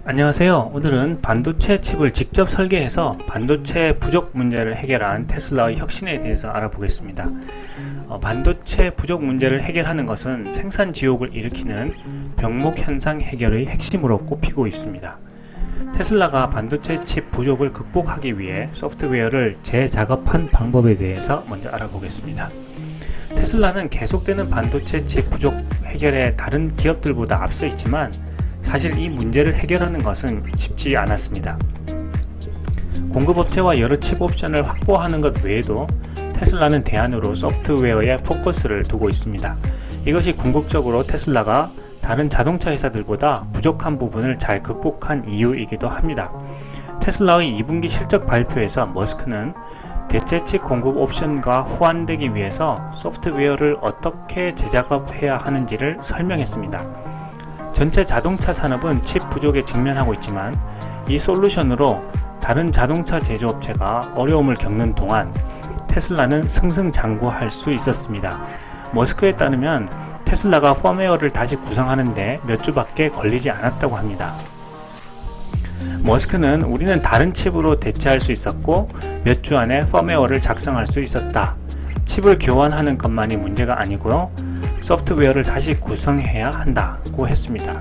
안녕하세요. 오늘은 반도체 칩을 직접 설계해서 반도체 부족 문제를 해결한 테슬라의 혁신에 대해서 알아보겠습니다. 반도체 부족 문제를 해결하는 것은 생산 지옥을 일으키는 병목 현상 해결의 핵심으로 꼽히고 있습니다. 테슬라가 반도체 칩 부족을 극복하기 위해 소프트웨어를 재작업한 방법에 대해서 먼저 알아보겠습니다. 테슬라는 계속되는 반도체 칩 부족 해결에 다른 기업들보다 앞서 있지만 사실 이 문제를 해결하는 것은 쉽지 않았습니다. 공급업체와 여러 칩 옵션을 확보하는 것 외에도 테슬라는 대안으로 소프트웨어에 포커스를 두고 있습니다. 이것이 궁극적으로 테슬라가 다른 자동차 회사들보다 부족한 부분을 잘 극복한 이유이기도 합니다. 테슬라의 2분기 실적 발표에서 머스크는 대체 칩 공급 옵션과 호환되기 위해서 소프트웨어를 어떻게 재작업해야 하는지를 설명했습니다. 전체 자동차 산업은 칩 부족에 직면하고 있지만 이 솔루션으로 다른 자동차 제조업체가 어려움을 겪는 동안 테슬라는 승승장구할 수 있었습니다. 머스크에 따르면 테슬라가 펌웨어를 다시 구성하는데 몇 주밖에 걸리지 않았다고 합니다. 머스크는 우리는 다른 칩으로 대체할 수 있었고 몇 주 안에 펌웨어를 작성할 수 있었다. 칩을 교환하는 것만이 문제가 아니고요. 소프트웨어를 다시 구성해야 한다고 했습니다.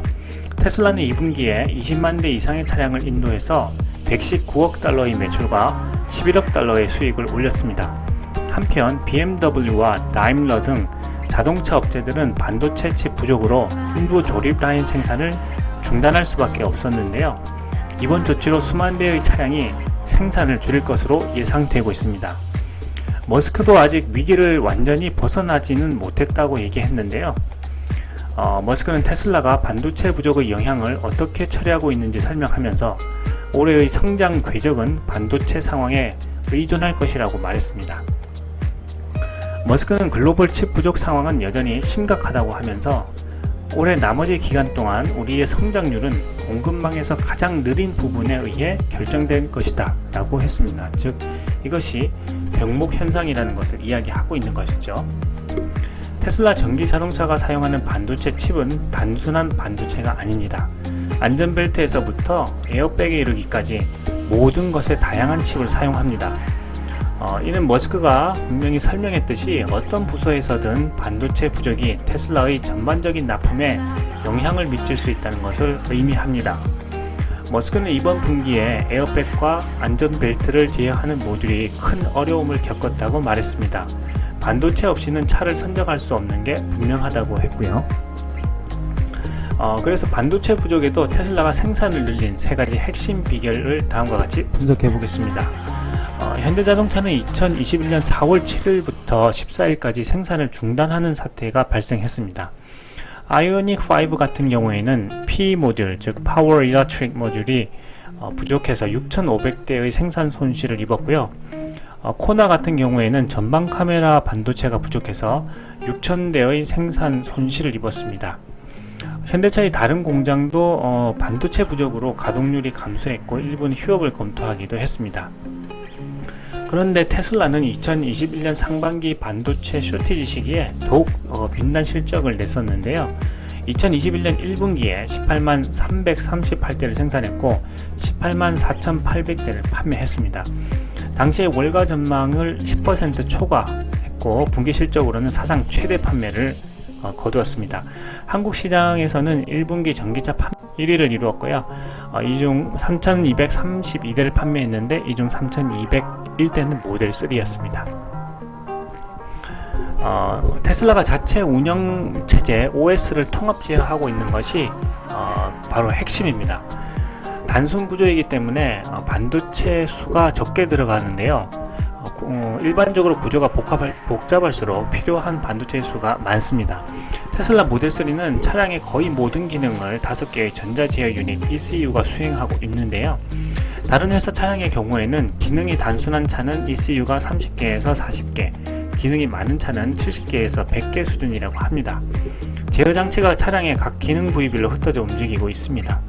테슬라는 2분기에 20만 대 이상의 차량을 인도해서 119억 달러의 매출과 11억 달러의 수익을 올렸습니다. 한편 BMW와 다임러 등 자동차 업체들은 반도체 칩 부족으로 일부 조립 라인 생산을 중단할 수밖에 없었는데요. 이번 조치로 수만 대의 차량이 생산을 줄일 것으로 예상되고 있습니다. 머스크도 아직 위기를 완전히 벗어나지는 못했다고 얘기했는데요. 머스크는 테슬라가 반도체 부족의 영향을 어떻게 처리하고 있는지 설명하면서 올해의 성장 궤적은 반도체 상황에 의존할 것이라고 말했습니다. 머스크는 글로벌 칩 부족 상황은 여전히 심각하다고 하면서 올해 나머지 기간 동안 우리의 성장률은 공급망에서 가장 느린 부분에 의해 결정된 것이다 라고 했습니다. 즉 이것이 병목 현상이라는 것을 이야기하고 있는 것이죠. 테슬라 전기 자동차가 사용하는 반도체 칩은 단순한 반도체가 아닙니다. 안전벨트에서부터 에어백에 이르기까지 모든 것에 다양한 칩을 사용합니다. 이는 머스크가 분명히 설명했듯이 어떤 부서에서든 반도체 부족이 테슬라의 전반적인 납품에 영향을 미칠 수 있다는 것을 의미합니다. 머스크는 이번 분기에 에어백과 안전벨트를 제어하는 모듈이 큰 어려움을 겪었다고 말했습니다. 반도체 없이는 차를 선정할 수 없는 게 분명하다고 했고요. 그래서 반도체 부족에도 테슬라가 생산을 늘린 세 가지 핵심 비결을 다음과 같이 분석해 보겠습니다. 현대자동차는 2021년 4월 7일부터 14일까지 생산을 중단하는 사태가 발생했습니다. 아이오닉 5 같은 경우에는 P 모듈, 즉 파워 일렉트릭 모듈이 부족해서 6,500대의 생산 손실을 입었고요. 코나 같은 경우에는 전방 카메라 반도체가 부족해서 6,000대의 생산 손실을 입었습니다. 현대차의 다른 공장도 반도체 부족으로 가동률이 감소했고 일부는 휴업을 검토하기도 했습니다. 그런데 테슬라는 2021년 상반기 반도체 쇼티지 시기에 더욱 빛난 실적을 냈었는데요. 2021년 1분기에 18만 338대를 생산했고 18만 4,800대를 판매했습니다. 당시에 월가 전망을 10% 초과했고 분기 실적으로는 사상 최대 판매를 거두었습니다. 한국 시장에서는 1분기 전기차 판매 1위를 이루었고요. 이 중 3,232대를 판매했는데 이 중 3,201대는 모델 3였습니다. 테슬라가 자체 운영 체제 OS를 통합 제어하고 있는 것이 바로 핵심입니다. 단순 구조이기 때문에 반도체 수가 적게 들어가는데요. 일반적으로 구조가 복잡할수록 필요한 반도체 수가 많습니다. 테슬라 모델 3는 차량의 거의 모든 기능을 5개의 전자제어 유닛 ECU가 수행하고 있는데요. 다른 회사 차량의 경우에는 기능이 단순한 차는 ECU가 30개에서 40개, 기능이 많은 차는 70개에서 100개 수준이라고 합니다. 제어 장치가 차량의 각 기능 부위별로 흩어져 움직이고 있습니다.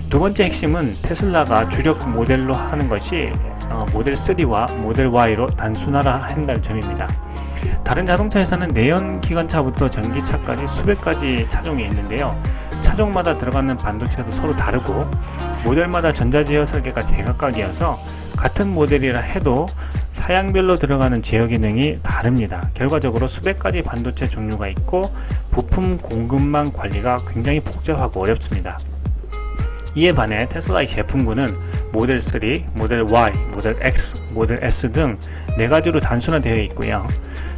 두 번째 핵심은 테슬라가 주력 모델로 하는 것이 모델 3와 모델 Y로 단순화한다는 점입니다. 다른 자동차 회사는 내연기관차부터 전기차까지 수백 가지 차종이 있는데요. 차종마다 들어가는 반도체도 서로 다르고 모델마다 전자제어 설계가 제각각이어서 같은 모델이라 해도 사양별로 들어가는 제어 기능이 다릅니다. 결과적으로 수백 가지 반도체 종류가 있고 부품 공급망 관리가 굉장히 복잡하고 어렵습니다. 이에 반해 테슬라의 제품군은 모델 3, 모델 Y, 모델 X, 모델 S 등 4가지로 단순화되어 있고요.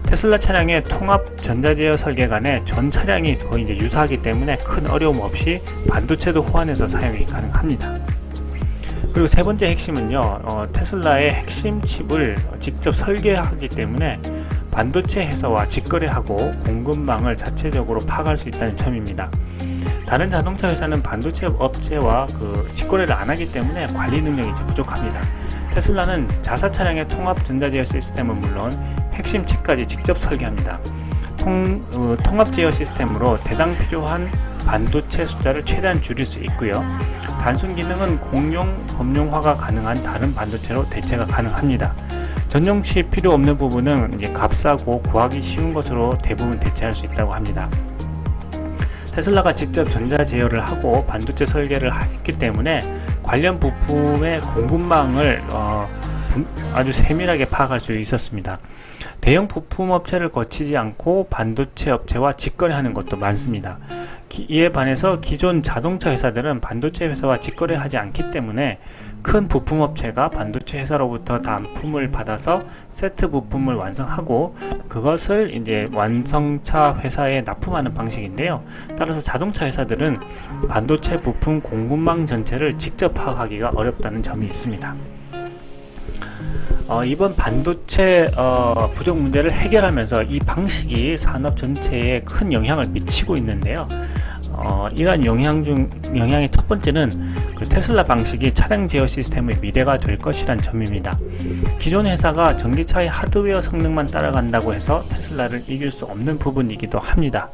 테슬라 차량의 통합 전자제어 설계 간에 전 차량이 거의 유사하기 때문에 큰 어려움 없이 반도체도 호환해서 사용이 가능합니다. 그리고 세 번째 핵심은요, 테슬라의 핵심 칩을 직접 설계하기 때문에 반도체 회사와 직거래하고 공급망을 자체적으로 파악할 수 있다는 점입니다. 다른 자동차 회사는 반도체 업체와 직거래를 안 하기 때문에 관리 능력이 부족합니다. 테슬라는 자사 차량의 통합 전자제어 시스템은 물론 핵심 칩까지 직접 설계합니다. 통합 제어 시스템으로 대당 필요한 반도체 숫자를 최대한 줄일 수 있고요. 단순 기능은 공용, 범용화가 가능한 다른 반도체로 대체가 가능합니다. 전용 칩 필요 없는 부분은 값싸고 구하기 쉬운 것으로 대부분 대체할 수 있다고 합니다. 테슬라가 직접 전자 제어를 하고 반도체 설계를 했기 때문에 관련 부품의 공급망을 아주 세밀하게 파악할 수 있었습니다. 대형 부품 업체를 거치지 않고 반도체 업체와 직거래하는 것도 많습니다. 이에 반해서 기존 자동차 회사들은 반도체 회사와 직거래하지 않기 때문에 큰 부품 업체가 반도체 회사로부터 납품을 받아서 세트 부품을 완성하고 그것을 완성차 회사에 납품하는 방식인데요. 따라서 자동차 회사들은 반도체 부품 공급망 전체를 직접 파악하기가 어렵다는 점이 있습니다. 이번 반도체 부족 문제를 해결하면서 이 방식이 산업 전체에 큰 영향을 미치고 있는데요. 이러한 영향의 첫 번째는 테슬라 방식이 차량 제어 시스템의 미래가 될 것이란 점입니다. 기존 회사가 전기차의 하드웨어 성능만 따라간다고 해서 테슬라를 이길 수 없는 부분이기도 합니다.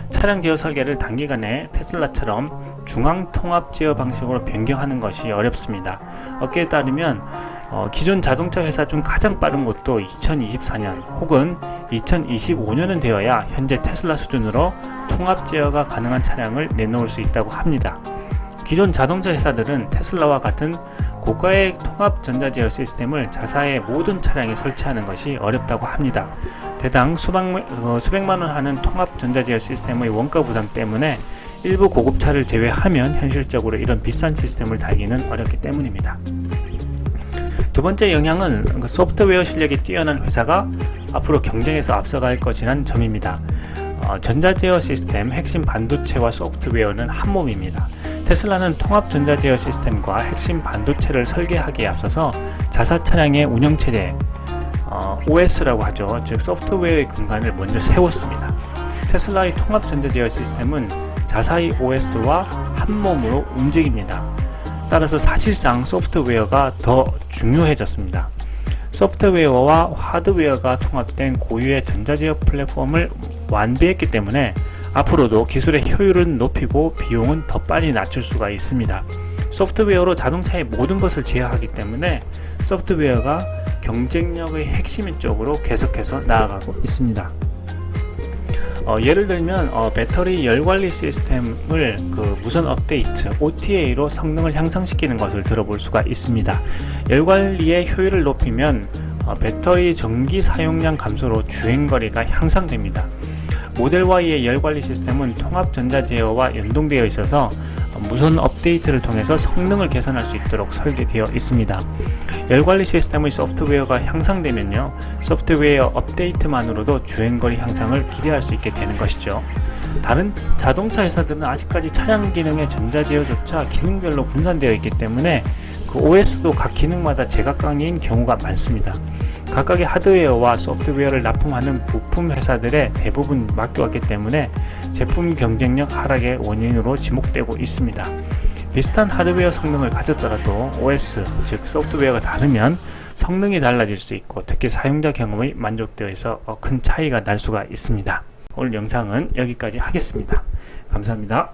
차량 제어 설계를 단기간에 테슬라처럼 중앙 통합 제어 방식으로 변경하는 것이 어렵습니다. 업계에 따르면 기존 자동차 회사 중 가장 빠른 곳도 2024년 혹은 2025년은 되어야 현재 테슬라 수준으로 통합 제어가 가능한 차량을 내놓을 수 있다고 합니다. 기존 자동차 회사들은 테슬라와 같은 고가의 통합 전자 제어 시스템을 자사의 모든 차량에 설치하는 것이 어렵다고 합니다. 대당 수백만 원 하는 통합 전자 제어 시스템의 원가 부담 때문에 일부 고급차를 제외하면 현실적으로 이런 비싼 시스템을 달기는 어렵기 때문입니다. 두 번째 영향은 소프트웨어 실력이 뛰어난 회사가 앞으로 경쟁에서 앞서갈 것이란 점입니다. 전자제어 시스템, 핵심 반도체와 소프트웨어는 한 몸입니다. 테슬라는 통합 전자제어 시스템과 핵심 반도체를 설계하기에 앞서서 자사 차량의 운영체제, OS라고 하죠. 즉 소프트웨어의 근간을 먼저 세웠습니다. 테슬라의 통합 전자제어 시스템은 자사의 OS와 한 몸으로 움직입니다. 따라서 사실상 소프트웨어가 더 중요해졌습니다. 소프트웨어와 하드웨어가 통합된 고유의 전자제어 플랫폼을 완비했기 때문에 앞으로도 기술의 효율은 높이고 비용은 더 빨리 낮출 수가 있습니다. 소프트웨어로 자동차의 모든 것을 제어하기 때문에 소프트웨어가 경쟁력의 핵심인 쪽으로 계속해서 나아가고 있습니다. 예를 들면 배터리 열관리 시스템을 무선 업데이트 OTA로 성능을 향상시키는 것을 들어볼 수가 있습니다. 열관리의 효율을 높이면 배터리 전기 사용량 감소로 주행거리가 향상됩니다. 모델 Y의 열관리 시스템은 통합 전자 제어와 연동되어 있어서 무선 업데이트를 통해서 성능을 개선할 수 있도록 설계되어 있습니다. 열관리 시스템의 소프트웨어가 향상되면요, 소프트웨어 업데이트만으로도 주행거리 향상을 기대할 수 있게 되는 것이죠. 다른 자동차 회사들은 아직까지 차량 기능의 전자 제어조차 기능별로 분산되어 있기 때문에 OS도 각 기능마다 제각각인 경우가 많습니다. 각각의 하드웨어와 소프트웨어를 납품하는 부품 회사들의 대부분 맡겨왔기 때문에 제품 경쟁력 하락의 원인으로 지목되고 있습니다. 비슷한 하드웨어 성능을 가졌더라도 OS, 즉 소프트웨어가 다르면 성능이 달라질 수 있고 특히 사용자 경험의 만족도에서 큰 차이가 날 수가 있습니다. 오늘 영상은 여기까지 하겠습니다. 감사합니다.